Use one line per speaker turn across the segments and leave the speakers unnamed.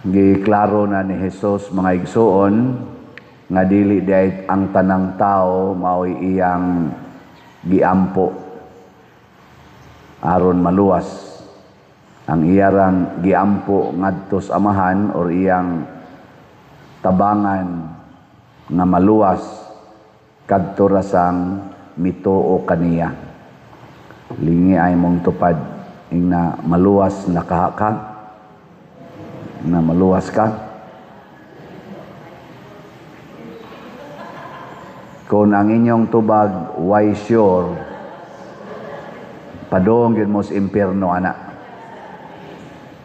Giklaro na ni Jesus mga igsoon nga dili diay ang tanang tao mao'y iyang giampo aron maluwas. Ang iyang giampo ngadto sa amahan or iyang tabangan nga maluwas kadto ra sang mituo kaniya. Lingi ay mong tupad ing na maluwas na ka na maluwas ka. Kung ang inyong tubag why sure, padong yun mo sa impyerno, anak.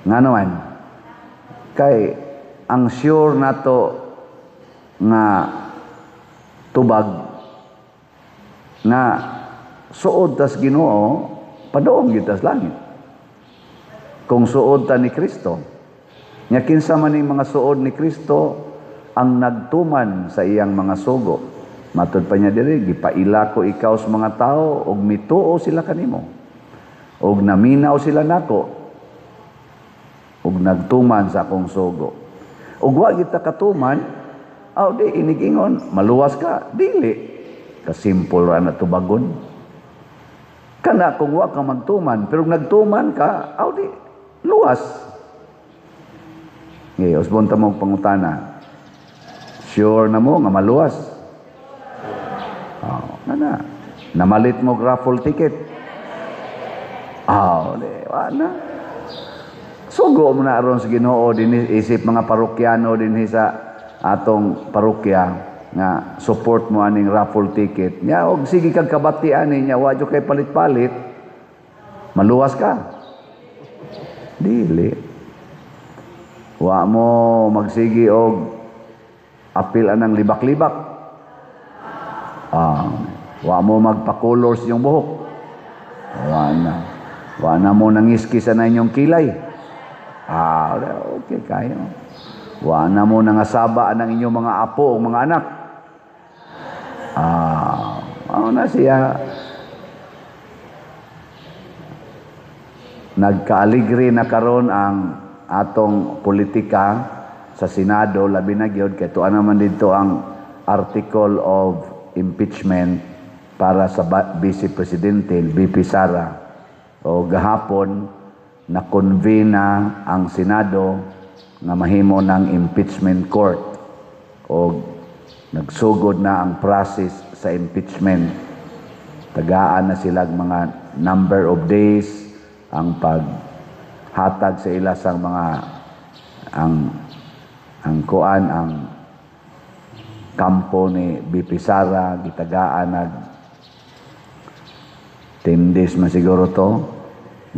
Nga naman, kay ang sure na to nga tubag nga suod tas Ginoo, padong yun tas langit. Kung suod ta ni Kristo, nya kinsa man ning mga suod ni Kristo ang nagtuman sa iyang mga sugo. Matud pa niya diri, gipaila ko ikaw sa mga tao og mituo sila kanimo. Og naminaw sila nako. Og nagtuman sa akong sugo. Og wa kita katuman, aw di inigingon, maluwas ka, dili. Kasimpol ra na tubagon. Kana kung wa ka magtuman, pero nagtuman ka, aw di luwas. Ngayon, usbon ta mo pangutana. Sure na mo nga maluwas? Na. Namalit mo raffle ticket? Di, wala. Sugo mo na aron sa Ginoo din isip mga parokyano din sa atong parokya nga support mo aning raffle ticket. Nya og sige kag kabatian niya, wa jud kay palit-palit. Maluwas ka? Dili. Wa mo magsigi og apil anang libak-libak. Wa mo magpa-colors yung buhok. Wa na mo nangiskis na inyong kilay. Okay kayo. Wa na mo nangasaba ang inyong mga apo o mga anak. Na siya. Nagkaaligri na karon ang atong politika sa Senado, labi na gyud kay tuwa naman dito ang article of impeachment para sa Vice Presidente VP Sara. O gahapon na-convene na ang Senado nga mahimo ng impeachment court o nagsugod na ang process sa impeachment. Tagaan na sila mga number of days ang hatag sa ila sang mga ang kampo ni BP Sara gitagaan nag 10 days man siguro to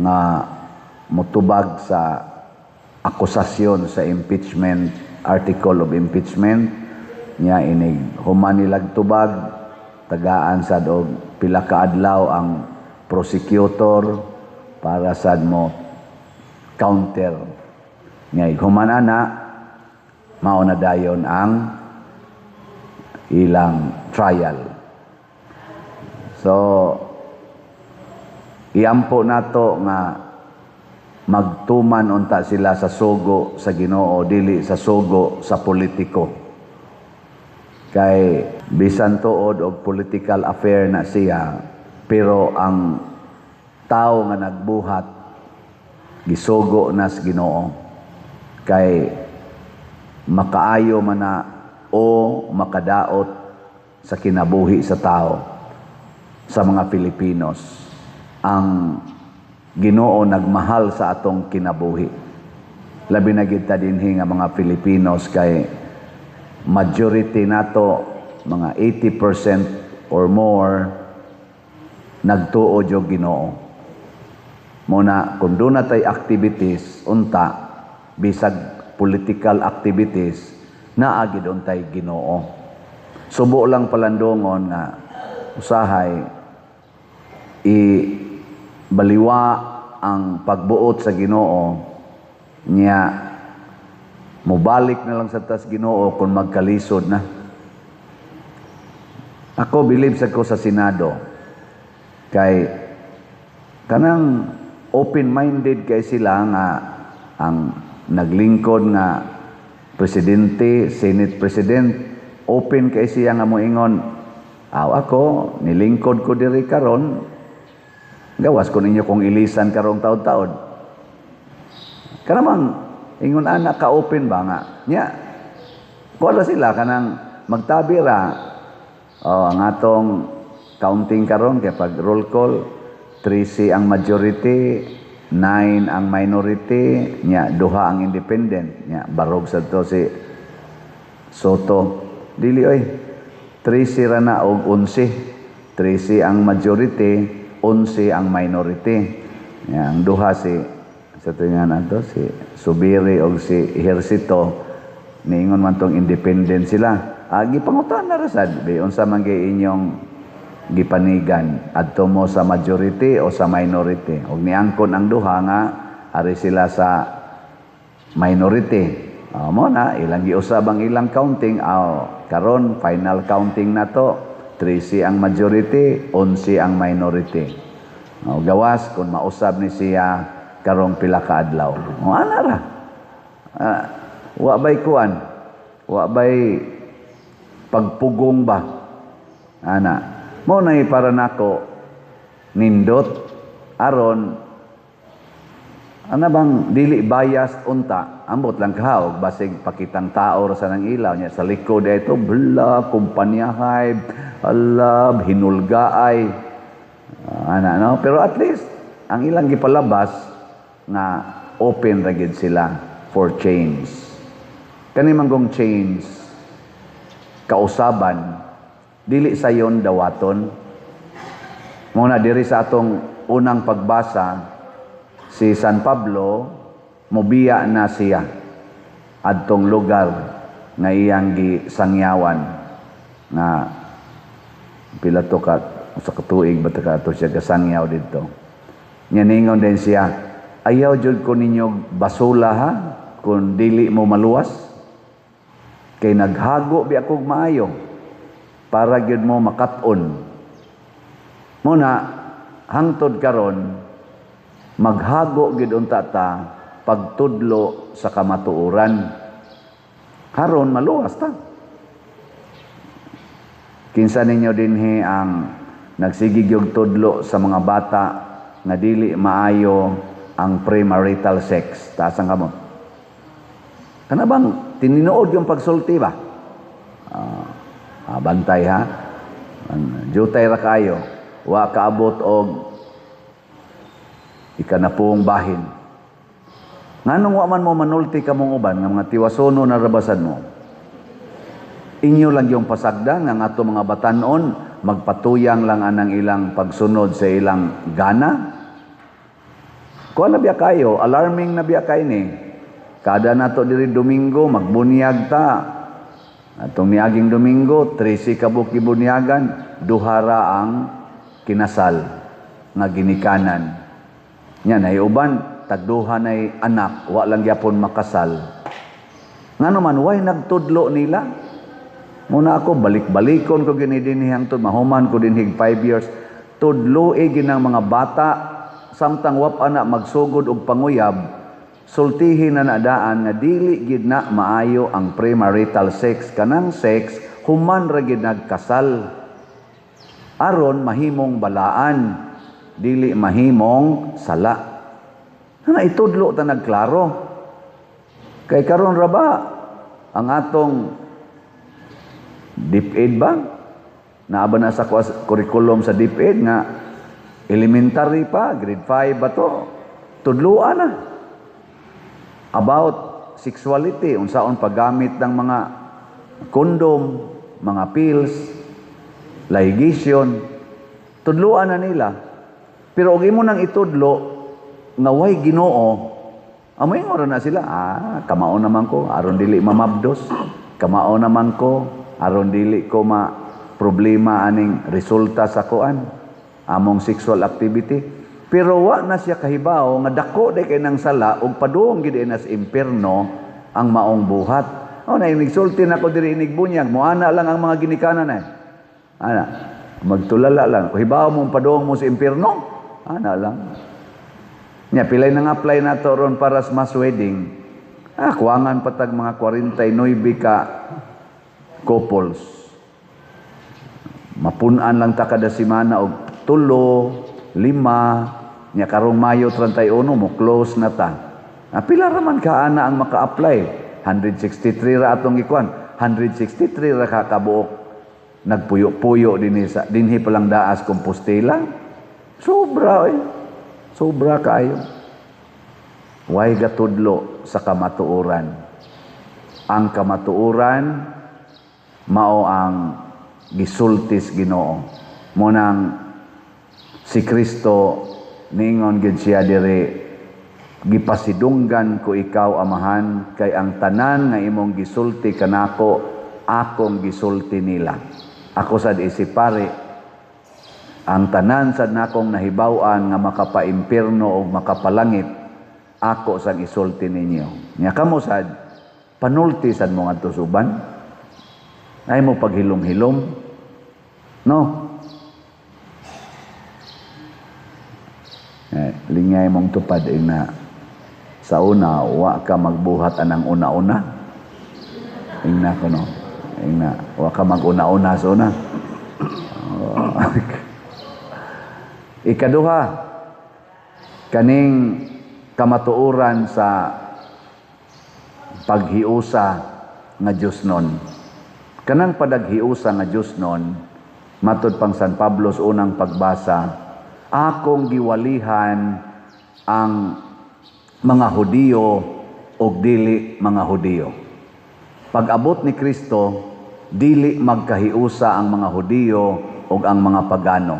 nga motubag sa akusasyon sa impeachment, article of impeachment nya inig human nilag tubag tagaan sad og pila ka adlaw ang prosecutor para sad mo counter ngay human ana mao na dayon ang ilang trial. So iampo nato nga magtuman unta sila sa sugo sa Ginoo dili sa sugo sa politiko. Kay bisan tuod og political affair na siya, pero ang tao nga nagbuhat gisugo na sa Ginoo. Kay makaayo man na o makadaot sa kinabuhi sa tao sa mga Pilipinos. Ang Ginoo nagmahal sa atong kinabuhi. Labi na gid ta dinhi nga mga Filipinos kay majority nato mga 80% or more nagtuo og Ginoo. Muna kung doon na tay activities unta bisag political activities naagi doon tay Ginoo. Subo lang palandongon nga usahay baliwa ang pagbuot sa Ginoo niya mubalik na lang sa tas Ginoo kung magkalisod na. Ako believe sa ko sa Senado kay kanang open-minded kay sila nga ang naglingkod nga presidente, Senate President, open kay siya nga moingon, ako, nilingkod ko diri karon, gawas ko ninyo kung ilisan karong taod-taod. Karamang, ingon anak ka-open ba nga? Nya, wala sila kanang magtabira. Ang atong counting karon kay pag roll call, 3C ang majority, 9 ang minority, nya duha ang independent, nya barog sa to si Soto. Dili oy. 3C ra na og 11. 3C ang majority, 11 ang minority. Nya ang duha si sa tingan ato si Subiri og si Ejercito niingon man tong independent sila. Gipangutan na ra sad unsa man kay inyong gipanigan adto mo sa majority o sa minority, og niangkon ang duha nga ari sila sa minority. Mo na ilang giusab ang ilang counting, karon final counting na to, 3C ang majority, 11 ang minority. Gawas kung mausab ni siya karong pila ka adlaw, ana ra. Wa bay kuan, wa bay pagpugong ba ana. Mo na para nako nindot aron ana bang dili bias unta ambot lang kahaog basig pakitang tao ra sa nang ilaw nya sa likod ito bla kumpanyahay alab hinulgaay ana no, pero at least ang ilang gipalabas nga open ra gid sila for change. Kani manggong change kausaban dili sayon dawaton. Muna diri sa atong unang pagbasa, si San Pablo mobiya na siya adtong lugar nga iyang gisangyawan nga pila to ka sa katuig ba ta to siya gasangyaw didto. Nya ningon din siya, ayaw jud ko ninyo basula ha kun dili mo maluwas kay naghago bi akog maayo para gyud mo makat-on. Muna hangtod karon maghago gyud unta ta pagtudlo sa kamatuoran. Karon maluwas ta. Kinsa ninyo dinhi ang nagsigig og tudlo sa mga bata nga dili maayo ang premarital sex? Taasan kamo. Kana bang tininuod yung pagsulti ba? Bantay ha. Jutay ra kayo. Wa kaabot og ikanapong bahin. Nganong wa man mo manulti ka mong uban nga mga tiwasono na rabasan mo? Inyo lang yung pasagdan nga ato mga batanon magpatuyang lang anang ilang pagsunod sa ilang gana. Kuan na biya kayo, alarming na biya kay ni. Kada nato diri Domingo magbunyag ta. Atong niaging Domingo, 13 kabuk gibunyagan, duhara ang kinasal nga ginikanan. Nya nay uban tagduha nay anak, wa lang gyapon makasal. Ngano man way nagtudlo nila. Muna ako balik-balikon ko gini dinhi hangtod mahuman ko dinhi 5 years. Tudlo ginang mga bata samtang wap ana magsugod og panguyab. Sultihin na nadaan nga dili gid na maayo ang premarital sex. Kanang sex human ra gid nagkasal aron mahimong balaan, dili mahimong sala. Na itudlo ta nagklaro. Kay karon ra ba ang atong DepEd ba? Naaba na sa curriculum sa DepEd nga elementary pa, grade 5 ba to? Tudloan na. About sexuality, unsaon paggamit ng mga kondom, mga pills, ligation, tudloan na nila. Pero og imo nang itudlo nga way Ginoo, amoy ngora na sila, kamao naman ko aron dili mamabdos, kamao naman ko aron dili ko ma problema aning resulta sa kuan among sexual activity. Pero wa na siya kahibaw nga dako day kay nang sala ug padung gid na sa impierno ang maong buhat. Na inigsulti na ko diri inigbunyag, moana lang ang mga ginikanan na. Ana, magtulala lang. Hibaw mo padung mo sa impierno? Ana lang. Nya pilay nang apply na to ron para sa mass wedding. Kuwangan patag mga 49 ka couples. Mapunan lang ta kada semana og 3, 5, nya karong Mayo 31 mo close na ta. Pila raman ka ana ang maka-apply? 163 ra atong ikuan. 163 ra ka kabuok nagpuyo-puyo dinhi pa lang daas Compostela. Sobra sobra kaayo. Way gatudlo sa kamatuoran. Ang kamatuoran mao ang gisultis Ginoo. Munang si Kristo ningon gid siya diri, gipasidunggan ko ikaw amahan, kay ang tanan nga imong gisulti kanako akong gisulti nila. Ako sad isipari ang tanan sad nakong nahibaw-an nga makapaimpirno o makapalangit, ako sang isulti ninyo. Nya kamo sad panulti sad mo ngadto suban. Ay mo paghilom-hilom. No? Lingay mong tupad na sa una, wa ka magbuhat anang una-una. Ingna ko no. Ingna, wa ka mag-una-una sa una. Ikaduha, kaning kamatuoran sa paghiusa nga Dios nun. Kanang padaghiusa nga Dios nun, matud pang San Pablo sa unang pagbasa, akong giwalihan ang mga Hudiyo o dili mga Hudiyo. Pag-abot ni Kristo, dili magkahiusa ang mga Hudiyo o ang mga pagano.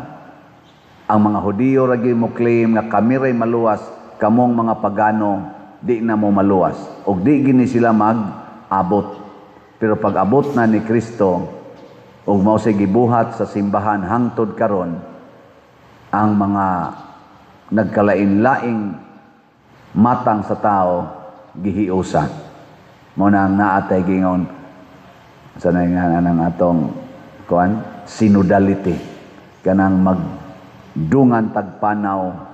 Ang mga Hudiyo ragi mo claim nga kami ray maluwas, kamong mga pagano di na mo maluwas. O di gini sila mag-abot. Pero pag-abot na ni Kristo, o mao say gibuhat sa simbahan hangtod karon, ang mga nagkalain-laing matang sa tao gihiusa. Mo nang naatay gingon sa nangan atong kuan synodality, kanang magdungan tagpanaw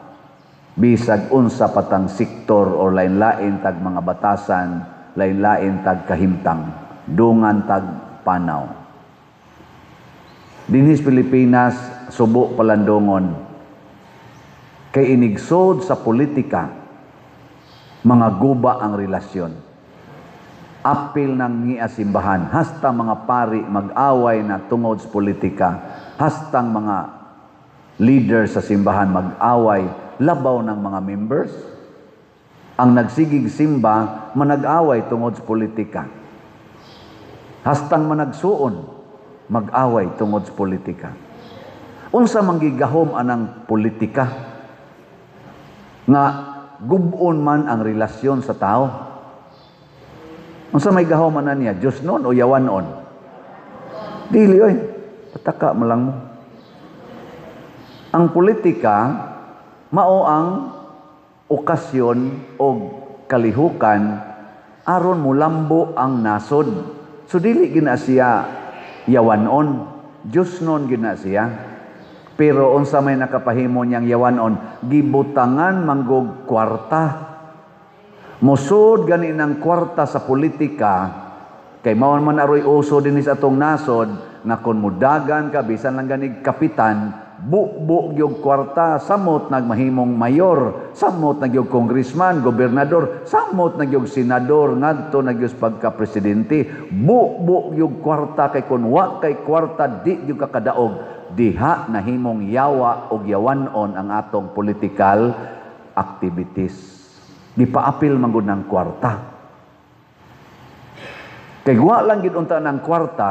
bisag unsa patang sektor o lain-lain tag mga batasan, lain-lain tag kahimtang, dungan tag panaw. Dinhis Pilipinas subo palandongon kay inigsod sa politika, mga guba ang relasyon. Apil ng ngiasimbahan, hasta mga pari mag-away na tungod sa politika, hastang mga leader sa simbahan mag-away, labaw ng mga members. Ang nagsigig simba, manag-away tungod sa politika. Hastang managsuon, mag-away tungod sa politika. Unsa manggigahom anang politika nga gubon man ang relasyon sa tao. Unsa may gahom man niya, Dios noon o yawanon? Dili oy, pataka mo lang mo. Ang politika mao ang okasyon o kalihukan aron mulambo ang nasod. So dili gina siya yawanon, Dios noon gina siya. Pero unsa may nakapahimo niyang yawanon, gibutangan manggog kwarta. Musod gani ng kwarta sa politika, kay mao man aroy uso dinis atong nasod, nga kun mudagan ka bisan lang ganig kapitan, buk-buk yung kwarta, samot nagmahimong mayor, samot nagyog congressman, gobernador, samot nagyog senador, ngadto nagyos pagka-presidente, buk-buk yung kwarta, kay kun wa kay kwarta, di yung kakadaog, diha nahimong yawa o yawanon ang atong political activities. Gipaapil man gud ng kwarta. Kay wa lang gid unta ng kwarta,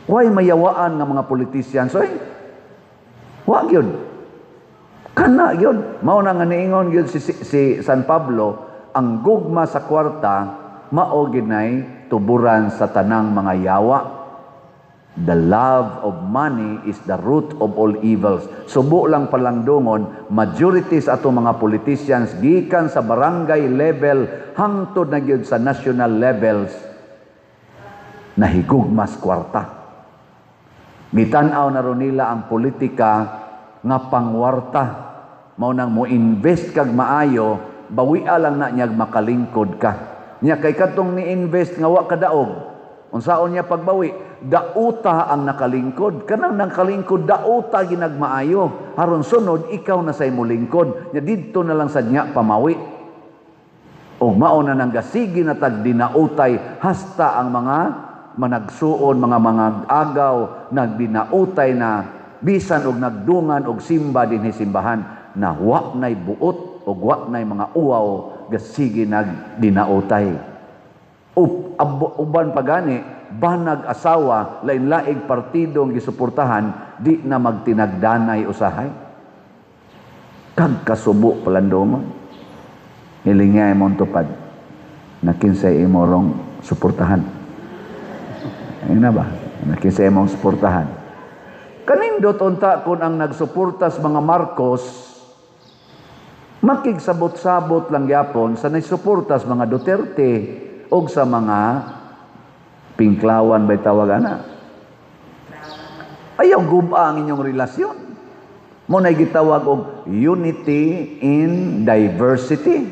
way mayawaan nga mga politicians, oy. Wa gyud. Kana gyud. Mao na nga niingon gyud si San Pablo, ang gugma sa kwarta mao ginay tuburan sa tanang mga yawa. The love of money is the root of all evils. Subo lang palandungon, majority sa ato mga politicians gikan sa barangay level hangtod na gyud sa national levels nahigugmas kwarta. Gitan-aw na ron nila ang politika nga pangwarta. Mao nang mo invest kag maayo bawia lang na niya makalingkod ka. Nya kay katong ni-invest nga wa kadaog. Unsaon niya pagbawi? Dauta ang nakalingkod. Kanang nakalingkod, dauta ginagmaayo. Haron sunod, ikaw na say mulingkod. Nya didto na lang sa niya pamawi. O mao na nang gasigi na tag dinautay hasta ang mga managsuon, mga agaw, nagdinautay na bisan og nagdungan og simba dinhi simbahan na wa nay buot o wa nay mga uwaw gasigi nagdinautay. Uban pagani banag asawa lain-laing partidong gisuportahan di na magtinagdanay usahay. Kag kasubo palandong hilingay mong tupad na kinsay imorong suportahan. Ayun na ba? Na kinsay imong suportahan. Kanindot unta kung ang nagsuportas mga Marcos, makigsabot-sabot lang yapon sa nagsuportas mga Duterte o sa mga Pinklawan ba'y tawag ana. Ayaw guba ang inyong relasyon. Mo na gitawag og unity in diversity.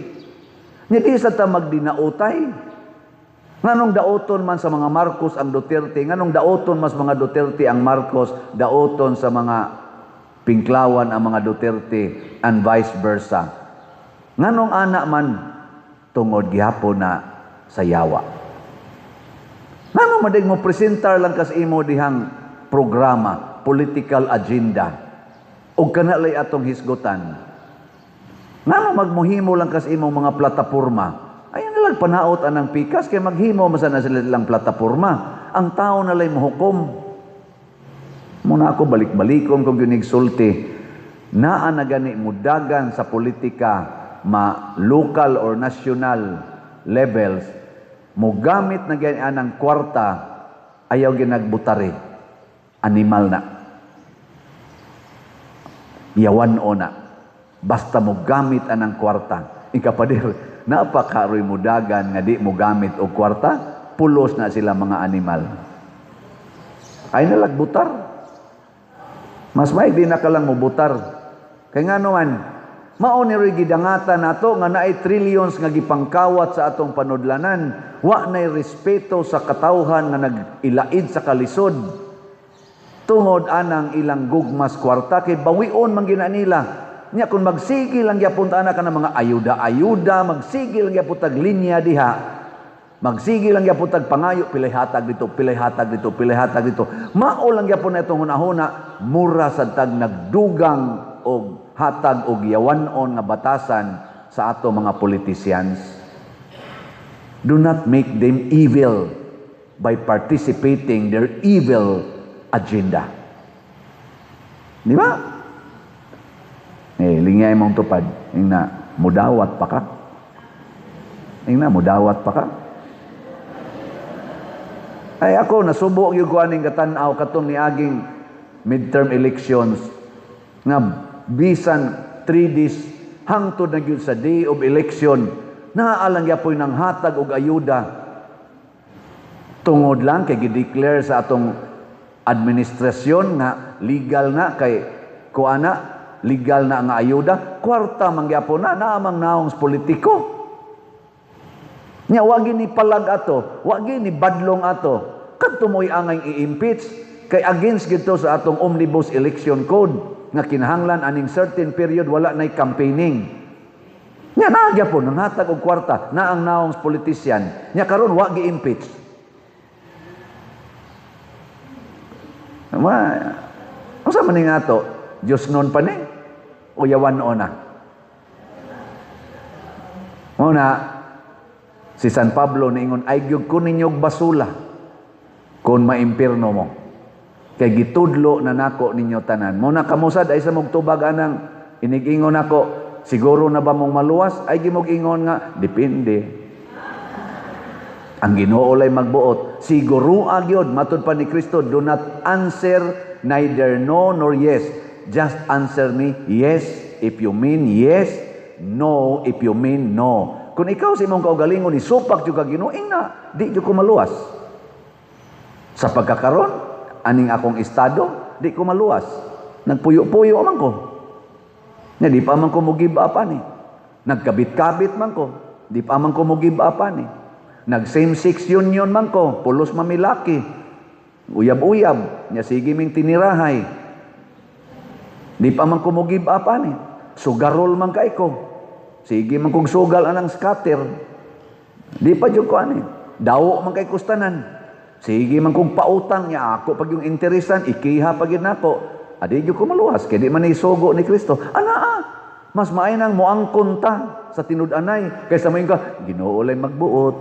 Hindi sa ta magdinautay. Nganong daoton man sa mga Marcos ang Duterte, nganong daoton mas mga Duterte ang Marcos, daoton sa mga Pinklawan ang mga Duterte and vice versa. Nganong ana man tungod gihapon na sa yawa. Nganong madig mo presentar lang kas imo dihang programa, political agenda ug kanalay atong hisgutan. Nganong magmuhimo lang kas imong mga plataporma. Ayan nalang panaot anang pikas kay maghimo masan na sila lang plataporma. Ang tao na lay mohukom. Muna ako balik-balikon kung ginigsulti. Naa na gani mudagan sa politika local or national levels. Mugamit na gani anang kwarta ayaw ginagbutari. Animal na. Yawan o na. Basta mugamit anang kwarta. Ikapadir. Napakaroy mudagan nga di mo gamit og kwarta, pulos na sila mga animal. Ay nalagbutar. Mas may di na ka lang mubutar. Kay nga naman, mao ni ri gidangatan nato nga naay trillions nga gipangkawat sa atong panudlanan, wa nay respeto sa katawhan nga nag-ilaid sa kalisod. Tungod anang ilang gugmas kwarta kay bawion man gina nila. Nya kung magsigi lang gyapon ta ka ng mga ayuda, magsigi lang gyapon tag linya diha. Magsigi lang gyapon tag pangayo, pilay hatag dito, pilay hatag dito, pilay hatag dito. Mao lang gyapon na itong hunahuna, mura sa tag nagdugang og hatag og yawanon nga batasan sa ato mga politicians. Do not make them evil by participating their evil agenda. Di ba? Lingay mong tupad. Ingna, mudawat pa ka. Ingna, mudawat pa ka. Ay ako, nasubo yung kuhaning katanaw katong niaging midterm elections nga bisan 3 days hangtod na gyud sa day of election naaalang yapoy ng hatag og ayuda tungod lang kay gideclare sa atong administrasyon nga legal na kay kuana legal na nga ayuda, kwarta mangyapon na naamang naong politiko. Nya wagi ni palag ato, wagi ni badlong ato. Kadto mo'y angay i-impeach kay against gito sa atong omnibus election code nga kinahanglan aning certain period wala nay campaigning. Nya nagyapon ang hatag og kwarta na ang naong politician. Nya karon wa gi-impeach. Unsa man ning ato? Diyos nun pa ni? O yawan o na? Muna, si San Pablo niingon, ay gyud ko ninyog basula kung maimpirno mo. Kay gitudlo na nako ninyo tanan. Muna kamusad ay sa mugtubag anang inig-ingon ako, siguro na ba mong maluwas? Ay gimog-ingon nga, depende. Ang Ginoo lay magbuot. Siguro agyod matud pa ni Kristo, do not answer neither no nor yes. Just answer me, yes if you mean yes, no if you mean no. Kung ikaw sa imong kaugalingon, isupak yung kaginoing na, di ko maluwas. Sa pagkakaroon, aning akong estado, di ko maluwas. Nagpuyo-puyo man ko. Nga di pa man ko mo-give up ani. Nagkabit-kabit man ko, di pa man ko mo give upan eh. Nag-same-sex union man ko, pulos mamilaki, uyab-uyab, nya sige ming tinirahay. Di pa man ko mo give upan eh. Sugarol man kay ko, sige man kong sugal anang scatter. Di pa dyan ko ano eh. Dawo man kay kustanan. Sige man kong pautang niya ako pag yung interesan, ikiha pag yun ako. Adi dyan ko maluwas, kaya di man isugo ni Kristo. Mas mainang moangkon ta sa tinud-anay. Kaysa mo yung ka, Ginoo lay magbuot.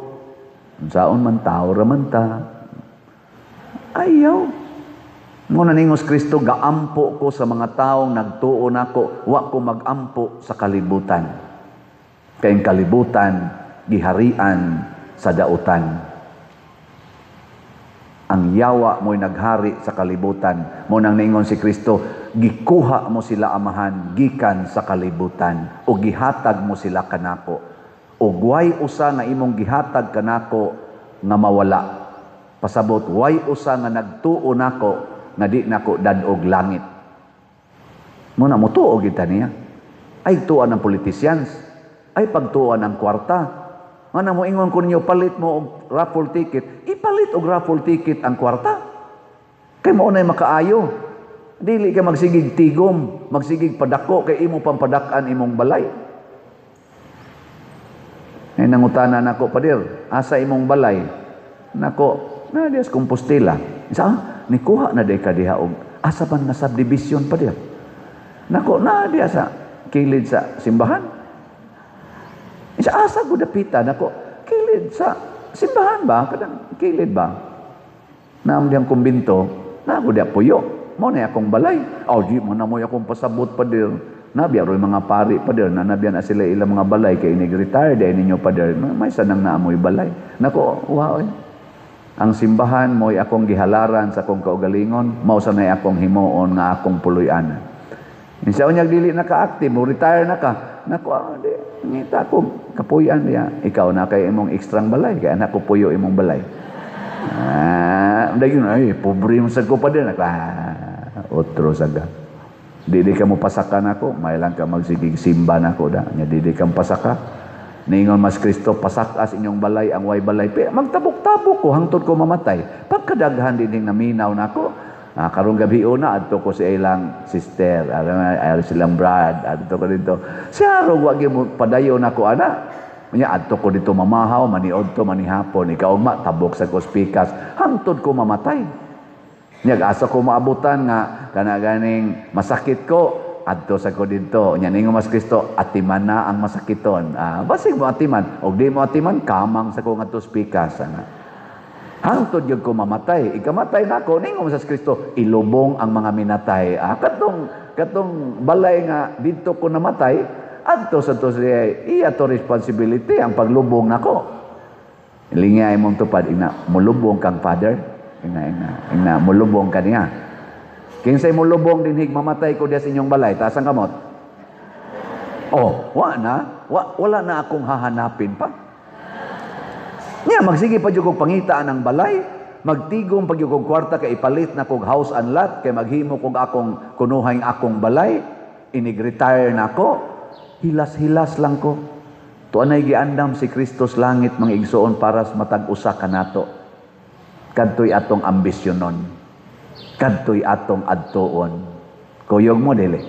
Saan man tao raman ta. Ayaw. Muna ningos Kristo, gaampo ko sa mga taong nagtuon ako, wa ko magampo sa kalibutan. Kayong kalibutan, giharian sa dautan. Ang yawa mo'y naghari sa kalibutan. Mo nang ningon si Kristo, gikuha mo sila amahan, gikan sa kalibutan, o gihatag mo sila kanako. O way usa nga imong gihatag kanako nga mawala. Pasabot, way usa nga nagtuo nako, nga di nako dadog langit. Muna mo tuo kita niya. Ay tuan ng politicians, ay pagtuan ng kwarta. Nga mo ingon ko ninyo, palit mo og raffle ticket. Ipalit og raffle ticket ang kwarta. Kay mo na makaayo. Dili ka magsigig tigom, magsigig padako, kay imo pampadak-an imong balay. Ay nangutana nako, Padir, asa imong balay? Nako, na dias Compostela. Isa, nikuha na day ka diha og asa man nga subdivision, Padir? Nako, na diya sa kilid sa simbahan. Isa asa ko dapitan ako, kilid sa simbahan ba? Kadang kilid ba? Naam diyang kumbinto, na ako diya puyo. Mo na akong balay. Di mo na mo akong pasabot Padir. Nabiya ro mga pari Padir, na nabiya na sila ilang mga balay, kay inig-retire dahil ninyo Padir. May sanang naamoy balay. Nako, wow eh. Ang simbahan mo'y akong gihalaran sa akong kaugalingon, mao sanay akong himuon nga akong puloy-anan. Insa unyag dili na ka-active, mo retire na ka. Nako, di, ngita ko, kapuyan niya. Ikaw na kay imong ekstrang balay, kaya anak ko puyo imong balay. Dahil yun, ay, pobre mo sa ko pa din. Otro saga. Dili ka mo pasakan ako, may lang ka magsigig simba na ako. Dili ka mo pasaka. Ningon mas Kristo, pasakas inyong balay, ang way balay. Magtabok-tabok ko, hangtod ko mamatay. Pagkadaghan din naminaw na ako, karong gabi una, adto ko sa ilang sister, ayaw silang brad, adto ko dito. Siya, wag mo padayon ako, ana. Nya adto ko dito mamahaw, maniod to, manihapon. Ikaw ma, tabok sa kospikas, hangtod ko mamatay. Nya asa ko maabutan nga, kanaganing masakit ko, adto sa ko dito. Nya ningon mas Kristo, atiman na ang masakiton. Basig mo atiman, og di mo atiman, kamang sa ko nga to spikas. Hangtod yung ko mamatay. Ikamatay na ako. Ningon sa Kristo, ilubong ang mga minatay. Katong balay nga dito ko namatay, adto sa to siya, iya to responsibility ang paglubong nako. Ilingay mong tupad, mulubong kang father. Ina, mulubong ka niya. Kinsay mulubong dinhig mamatay ko diya sa inyong balay, taas ang kamot. Wala na akong hahanapin pa. Nya magsige pa jud kog pangitaan ang balay, magtigom pag yung kwarta kay ipalit na kog house and lot, kay maghimo kog akong kunuhay akong balay, inig-retire na ako, hilas-hilas lang ko. Tuanay giandam si Kristos langit mga igsoon para sa matag usa kanato. Kadtoy atong ambisyonon. Kadtoy atong adtuon. Kuyog mo dili.